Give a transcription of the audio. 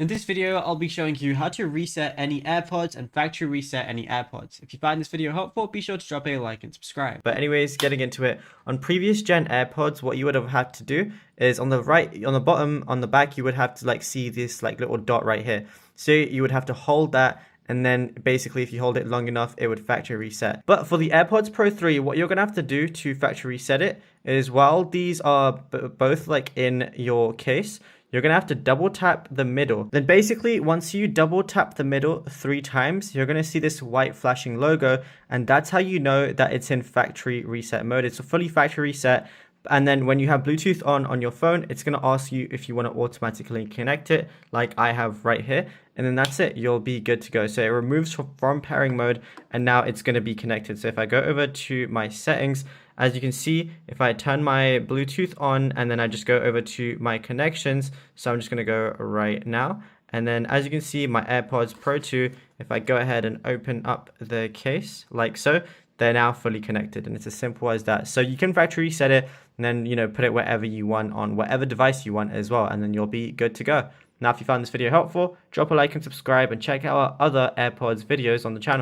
In this video, I'll be showing you how to reset any AirPods and factory reset any AirPods. If you find this video helpful, be sure to drop a like and subscribe. But anyways, getting into it, on previous gen AirPods, what you would have had to do is on the right, on the bottom, on the back, you would have to see this little dot right here. So you would have to hold that, and then basically if you hold it long enough, it would factory reset. But for the AirPods Pro 3, what you're gonna have to do to factory reset it is, while these are both in your case, you're gonna have to double tap the middle. Then basically, once you double tap the middle 3 times, you're gonna see this white flashing logo, and that's how you know that it's in factory reset mode. It's a fully factory reset. And then when you have Bluetooth on your phone, it's going to ask you if you want to automatically connect it, like I have right here. And then that's it. You'll be good to go. So it removes from pairing mode, and now it's going to be connected. So if I go over to my settings, as you can see, if I turn my Bluetooth on and then I just go over to my connections, so I'm just going to go right now. And then as you can see, my AirPods Pro 2, if I go ahead and open up the case like so, they're now fully connected, and it's as simple as that. So you can factory reset it and then, put it wherever you want on whatever device you want as well, and then you'll be good to go. Now, if you found this video helpful, drop a like and subscribe, and check out our other AirPods videos on the channel.